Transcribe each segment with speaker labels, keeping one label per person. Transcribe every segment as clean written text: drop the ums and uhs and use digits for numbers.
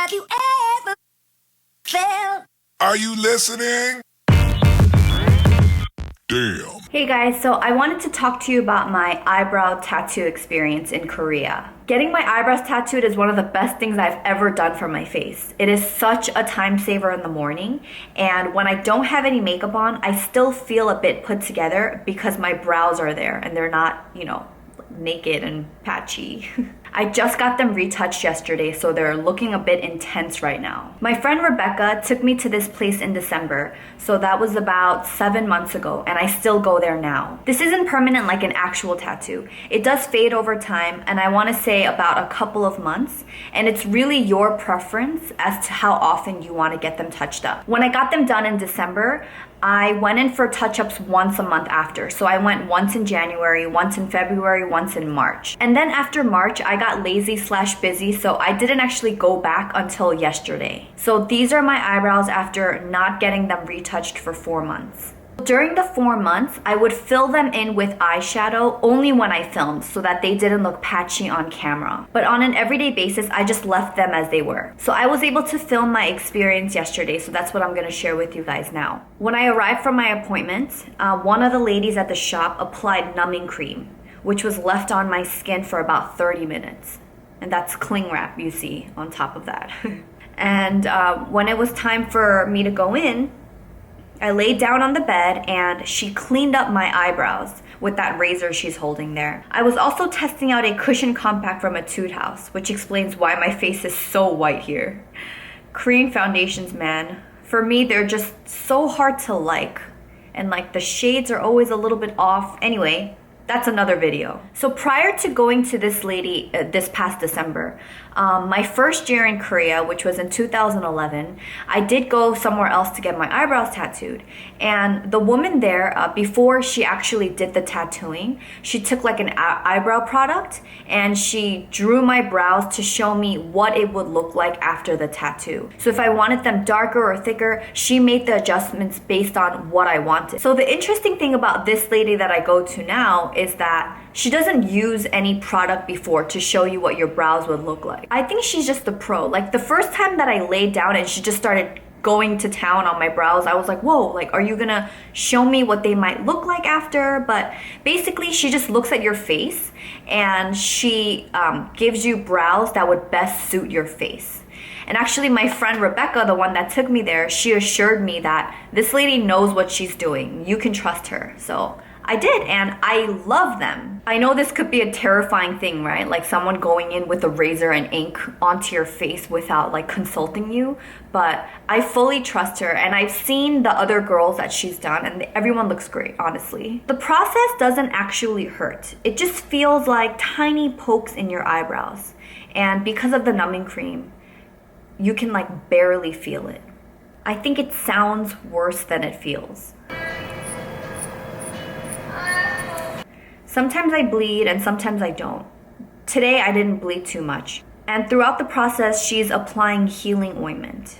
Speaker 1: Have you ever felt?
Speaker 2: Are you listening? Damn.
Speaker 3: Hey guys, so I wanted to talk to you about my eyebrow tattoo experience in Korea. Getting my eyebrows tattooed is one of the best things I've ever done for my face. It is such a time saver in the morning, and when I don't have any makeup on, I still feel a bit put together because my brows are there and they're not, naked and patchy. I just got them retouched yesterday, so they're looking a bit intense right now. My friend Rebecca took me to this place in December, so that was about 7 months ago, and I still go there now. This isn't permanent like an actual tattoo. It does fade over time, and I want to say about a couple of months, and it's really your preference as to how often you want to get them touched up. When I got them done in December, I went in for touch-ups once a month after. So I went once in January, once in February, once in March. And then after March, I got lazy/busy, so I didn't actually go back until yesterday. So these are my eyebrows after not getting them retouched for 4 months. During the 4 months, I would fill them in with eyeshadow only when I filmed so that they didn't look patchy on camera. But on an everyday basis, I just left them as they were. So I was able to film my experience yesterday, so that's what I'm gonna share with you guys now. When I arrived for my appointment, one of the ladies at the shop applied numbing cream, which was left on my skin for about 30 minutes. And that's cling wrap you see on top of that. And when it was time for me to go in, I laid down on the bed and she cleaned up my eyebrows with that razor she's holding there. I was also testing out a cushion compact from Etude House, which explains why my face is so white here. Korean foundations, man. For me, they're just so hard to like. And the shades are always a little bit off. Anyway, that's another video. So prior to going to this lady this past December, my first year in Korea, which was in 2011, I did go somewhere else to get my eyebrows tattooed. And the woman there, before she actually did the tattooing, she took an eyebrow product and she drew my brows to show me what it would look like after the tattoo. So if I wanted them darker or thicker, she made the adjustments based on what I wanted. So the interesting thing about this lady that I go to now is that she doesn't use any product before to show you what your brows would look like. I think she's just a pro. The first time that I laid down and she just started going to town on my brows, I was like, whoa, are you gonna show me what they might look like after? But basically, she just looks at your face and she gives you brows that would best suit your face. And actually, my friend Rebecca, the one that took me there, she assured me that this lady knows what she's doing. You can trust her. So I did, and I love them. I know this could be a terrifying thing, right? Someone going in with a razor and ink onto your face without consulting you, but I fully trust her, and I've seen the other girls that she's done, and everyone looks great, honestly. The process doesn't actually hurt. It just feels like tiny pokes in your eyebrows, and because of the numbing cream, you can barely feel it. I think it sounds worse than it feels. Sometimes I bleed and sometimes I don't. Today I didn't bleed too much. And throughout the process, she's applying healing ointment.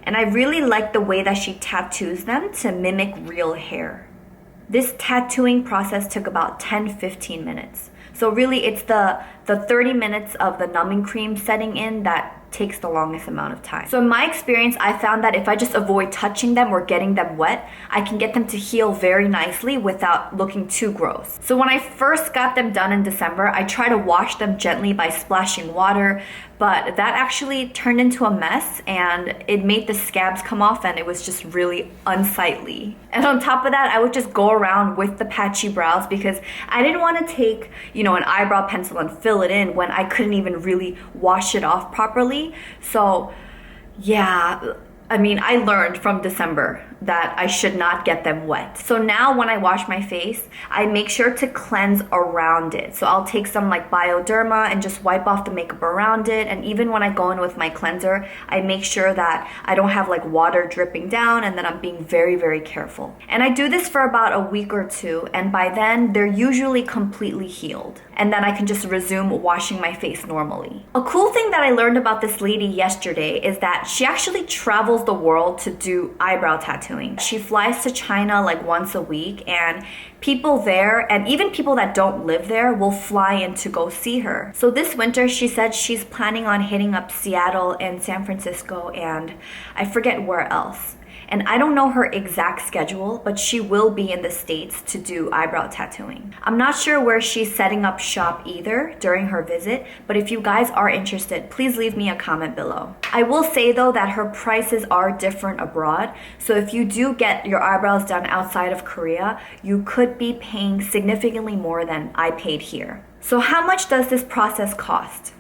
Speaker 3: And I really like the way that she tattoos them to mimic real hair. This tattooing process took about 10-15 minutes. So really it's the 30 minutes of the numbing cream setting in that takes the longest amount of time. So in my experience, I found that if I just avoid touching them or getting them wet, I can get them to heal very nicely without looking too gross. So when I first got them done in December, I tried to wash them gently by splashing water, but that actually turned into a mess and it made the scabs come off and it was just really unsightly. And on top of that, I would just go around with the patchy brows because I didn't want to take, an eyebrow pencil and fill it in when I couldn't even really wash it off properly. So yeah, I learned from December that I should not get them wet. So now when I wash my face, I make sure to cleanse around it. So I'll take some Bioderma and just wipe off the makeup around it. And even when I go in with my cleanser, I make sure that I don't have water dripping down and that I'm being very, very careful. And I do this for about a week or two. And by then, they're usually completely healed. And then I can just resume washing my face normally. A cool thing that I learned about this lady yesterday is that she actually travels the world to do eyebrow tattooing. She flies to China once a week, and People there, and even people that don't live there, will fly in to go see her. So this winter, she said she's planning on hitting up Seattle and San Francisco and I forget where else. And I don't know her exact schedule, but she will be in the States to do eyebrow tattooing. I'm not sure where she's setting up shop either during her visit, but if you guys are interested, please leave me a comment below. I will say though that her prices are different abroad, so if you do get your eyebrows done outside of Korea, you could be paying significantly more than I paid here. So how much does this process cost?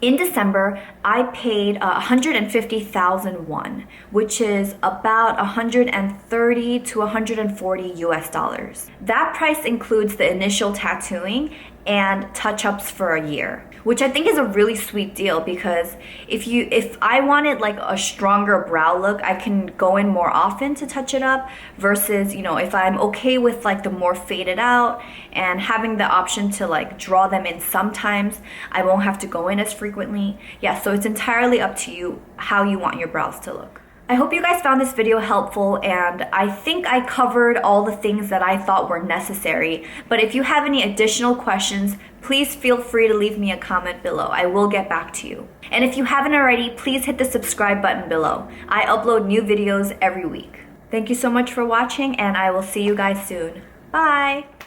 Speaker 3: In December, I paid 150,000 won, which is about 130 to 140 US dollars. That price includes the initial tattooing and touch-ups for a year, which I think is a really sweet deal because if I wanted like a stronger brow look, I can go in more often to touch it up versus, you know, if I'm okay with like the more faded out and having the option to like draw them in sometimes, I won't have to go in as frequently. Yeah, so it's entirely up to you how you want your brows to look. I hope you guys found this video helpful, and I think I covered all the things that I thought were necessary. But if you have any additional questions, please feel free to leave me a comment below. I will get back to you. And if you haven't already, please hit the subscribe button below. I upload new videos every week. Thank you so much for watching, and I will see you guys soon. Bye!